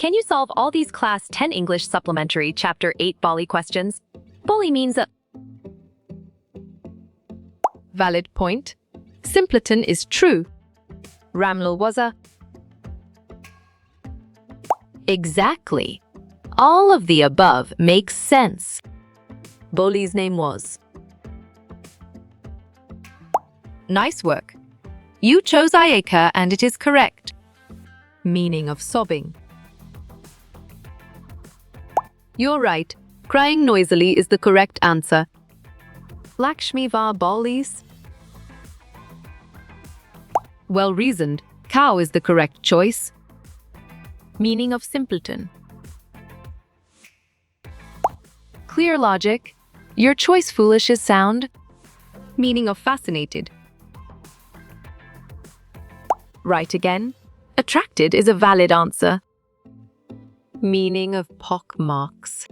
Can you solve all these Class 10 English Supplementary Chapter 8 Bholi questions? Bholi means a Valid point. Simpleton is true. Ramlal was a Exactly. All of the above makes sense. Bholi's name was. Nice work. You chose Ayeka and it is correct. Meaning of sobbing. You're right. Crying noisily is the correct answer. Lakshmi var Bholi's. Well reasoned. Cow is the correct choice. Meaning of simpleton. Clear logic. Your choice foolish is sound. Meaning of fascinated. Right again. Attracted is a valid answer. Meaning of pockmarks.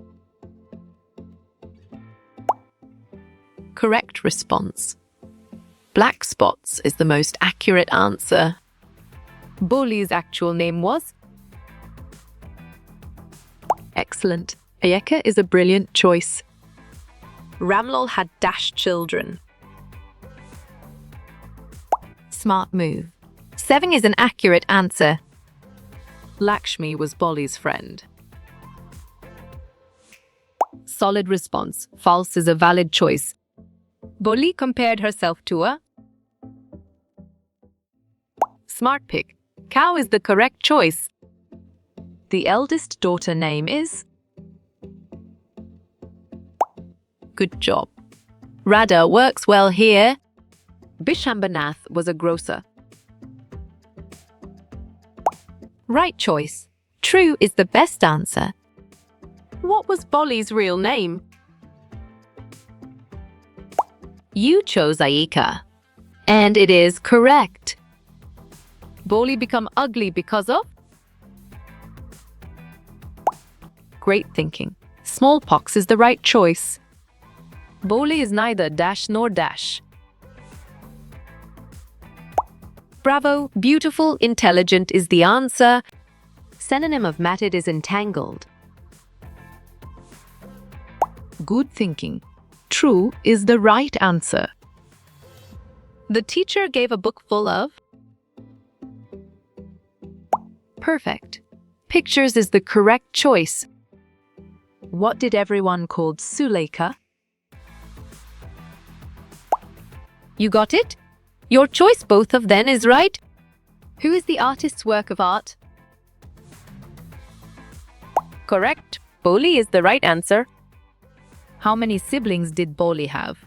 Correct response. Black spots is the most accurate answer. Bholi's actual name was. Excellent. Ayeka is a brilliant choice. Ramlal had dash children. Smart move. 7 is an accurate answer. Lakshmi was Bholi's friend. Solid response. False is a valid choice. Bholi compared herself to a smart pick. Cow is the correct choice. The eldest daughter name is. Good job. Radha works well here. Bishambanath was a grocer. Right choice. True is the best answer. What was Bholi's real name? You chose Ayeka. And it is correct. Bholi become ugly because of? Great thinking. Smallpox is the right choice. Bholi is neither dash nor dash. Bravo, beautiful, intelligent is the answer. Synonym of matted is entangled. Good thinking. True is the right answer. The teacher gave a book full of. Perfect. Pictures is the correct choice. What did everyone called Sulekha? You got it? Your choice, both of them, is right. Who is the artist's work of art? Correct. Bholi is the right answer. How many siblings did Bholi have?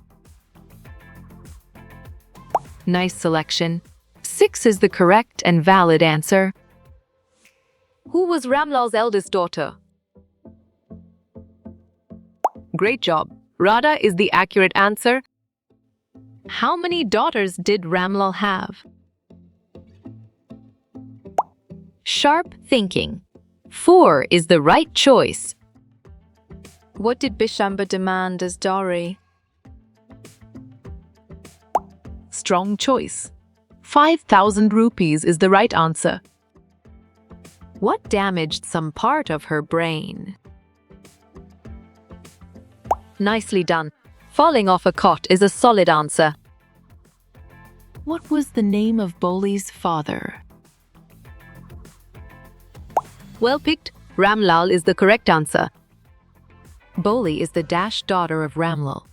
Nice selection. 6 is the correct and valid answer. Who was Ramlal's eldest daughter? Great job. Radha is the accurate answer. How many daughters did Ramlal have? Sharp thinking. 4 is the right choice. What did Bishamba demand as dowry? Strong choice. 5,000 rupees is the right answer. What damaged some part of her brain? Nicely done. Falling off a cot is a solid answer. What was the name of Bholi's father? Well picked. Ramlal is the correct answer. Bholi is the dash daughter of Ramlal.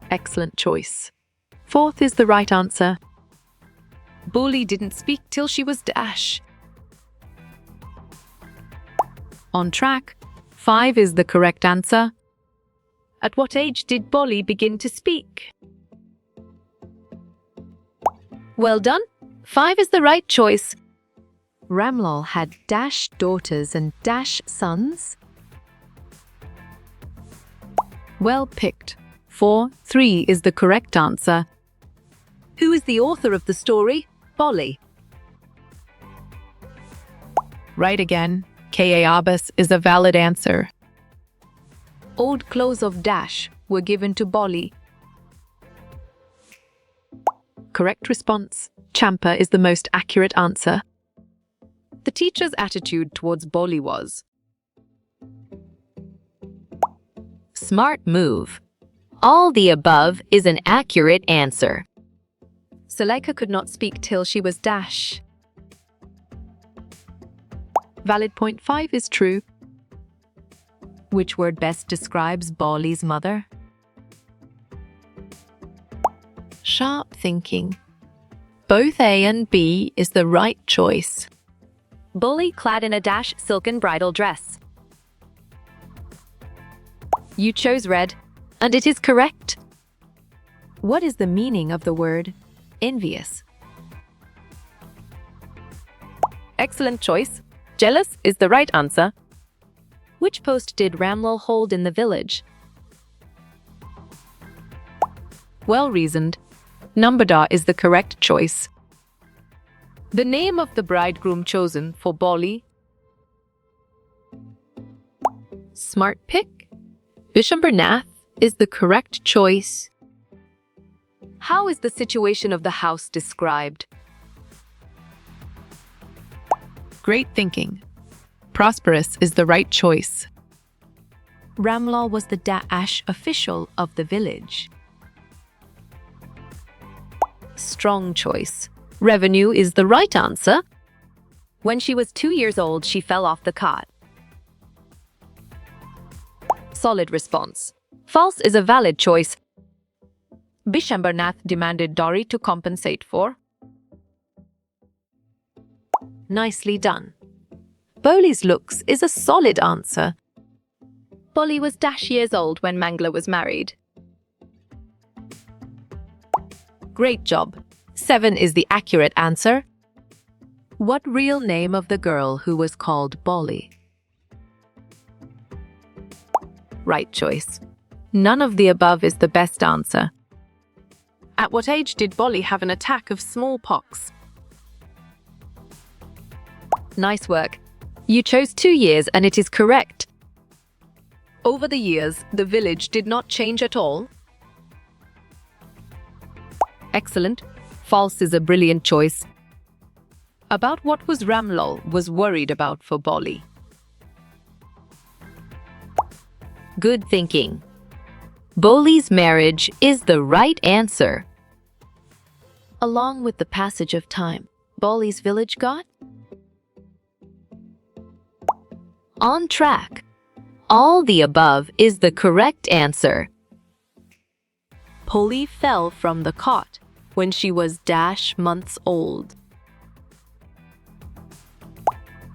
Excellent choice. 4th is the right answer. Bholi didn't speak till she was dash. On track. 5 is the correct answer. At what age did Bholi begin to speak? Well done. 5 is the right choice. Ramlal had dash daughters and dash sons. Well picked. 3 is the correct answer. Who is the author of the story? Bholi. Right again. K.A. Abbas is a valid answer. Old clothes of dash were given to Bholi. Correct response. Champa is the most accurate answer. the teacher's attitude towards Bholi was. Smart move. All the above is an accurate answer. Suleika could not speak till she was dash. Valid point 5 is true. Which word best describes Bholi's mother? Sharp thinking. Both A and B is the right choice. Bholi clad in a dash silken bridal dress. You chose red, and it is correct. What is the meaning of the word envious? Excellent choice. Jealous is the right answer. Which post did Ramlal hold in the village? Well reasoned. Nambadar is the correct choice. The name of the bridegroom chosen for Bholi? Smart pick. Vishwambernath is the correct choice. How is the situation of the house described? Great thinking. Prosperous is the right choice. Ramlal was the Dash official of the village. Strong choice. Revenue is the right answer. When she was 2 years old, she fell off the cart. Solid response. False is a valid choice. Vishwambernath demanded dowry to compensate for. Nicely done. Bholi's looks is a solid answer. Bholi was dash years old when Mangla was married. Great job. 7 is the accurate answer. What real name of the girl who was called Bholi? Right choice. None of the above is the best answer. At what age did Bholi have an attack of smallpox? Nice work. You chose 2 years and it is correct. Over the years, the village did not change at all. Excellent. False is a brilliant choice. About what was Ramlal was worried about for Bholi? Good thinking. Bholi's marriage is the right answer. Along with the passage of time, Bholi's village got On track. All the above is the correct answer. Bholi fell from the cot when she was dash months old.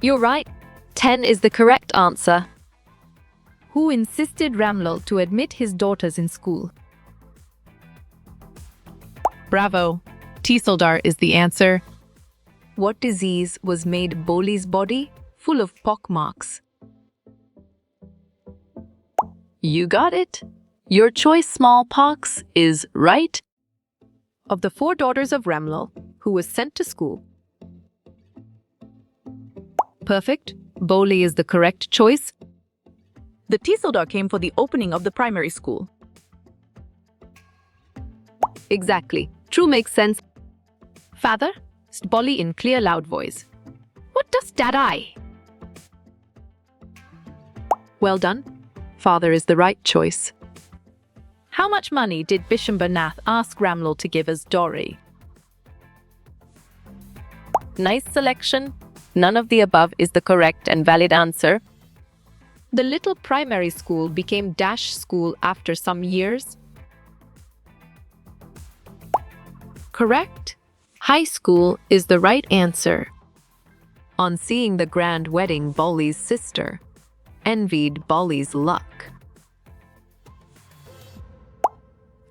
You're right. 10 is the correct answer. Who insisted Ramlal to admit his daughters in school? Bravo. Tisaldar is the answer. What disease was made Bholi's body full of pockmarks? You got it. Your choice smallpox is right. Of the 4 daughters of Ramlal, who was sent to school? Perfect. Bholi is the correct choice. The Tisaldar came for the opening of the primary school. Exactly. True makes sense. Father, Bholi in clear loud voice. What does dad I? Well done. Father is the right choice. How much money did Vishwambernath ask Ramlal to give as dowry? Nice selection. None of the above is the correct and valid answer. The little primary school became dash school after some years. Correct. High school is the right answer. On seeing the grand wedding, Bholi's sister envied Bholi's luck.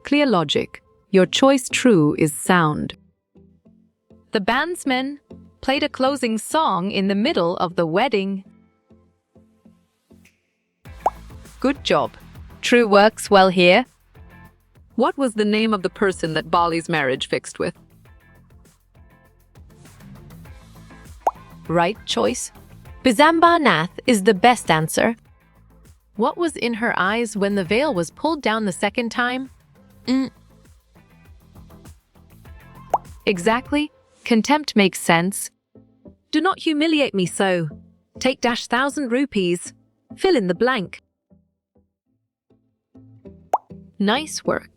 Clear logic. Your choice true is sound. The bandsmen played a closing song in the middle of the wedding. Good job. True works well here. What was the name of the person that Bholi's marriage fixed with? Right choice. Vishwambernath is the best answer. What was in her eyes when the veil was pulled down the second time? Exactly. Contempt makes sense. Do not humiliate me so. Take -1,000 rupees. Fill in the blank. Nice work.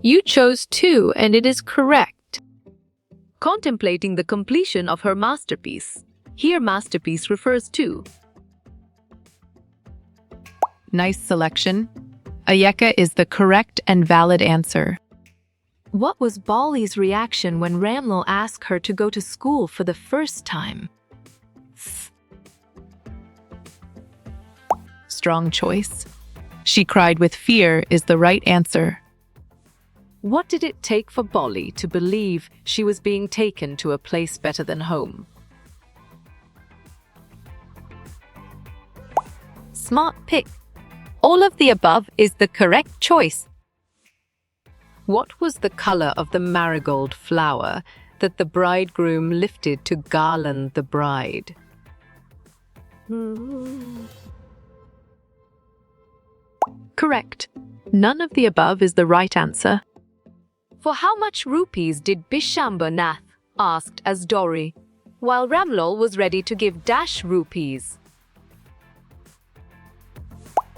You chose 2 and it is correct. Contemplating the completion of her masterpiece. Here masterpiece refers to Nice selection. Ayeka is the correct and valid answer. What was Bholi's reaction when Ramlal asked her to go to school for the first time? Strong choice. She cried with fear is the right answer. What did it take for Bholi to believe she was being taken to a place better than home? Smart pick. All of the above is the correct choice. What was the color of the marigold flower that the bridegroom lifted to garland the bride? Correct. None of the above is the right answer. For how much rupees did Bishambhar Nath asked as dowry, while Ramlal was ready to give -rupees?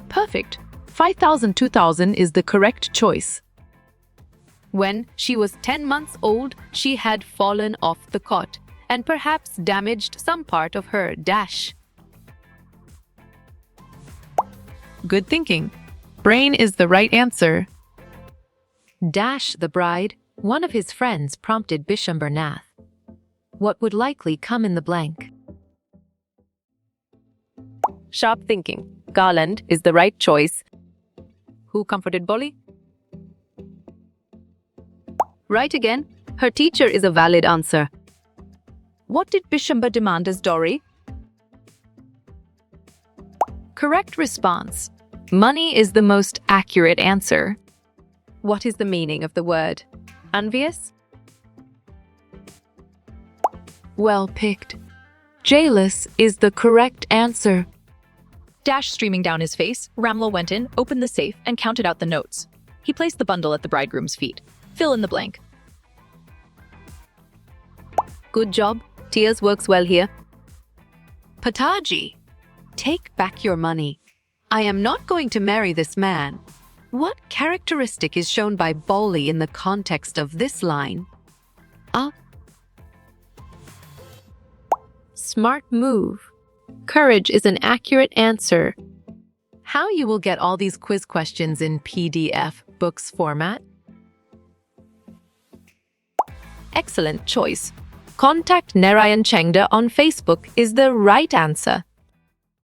Perfect. 5,000, 2,000 is the correct choice. When she was 10 months old, she had fallen off the cot and perhaps damaged some part of her dash. Good thinking. Brain is the right answer. Dash the bride, one of his friends prompted Bishambhar Nath. What would likely come in the blank? Sharp thinking. Garland is the right choice. Who comforted Bholi? Right again. Her teacher is a valid answer. what did Bishambhar demand as dowry? Correct response. Money is the most accurate answer. What is the meaning of the word envious? Well picked. Jealous is the correct answer. Dash streaming down his face, Ramlal went in, opened the safe, and counted out the notes. He placed the bundle at the bridegroom's feet. Fill in the blank. Good job. Tears works well here. Pataji, take back your money. I am not going to marry this man. What characteristic is shown by Bholi in the context of this line? Smart move. Courage is an accurate answer. How you will get all these quiz questions in PDF books format? Excellent choice. Contact Narayan Chengda on Facebook is the right answer.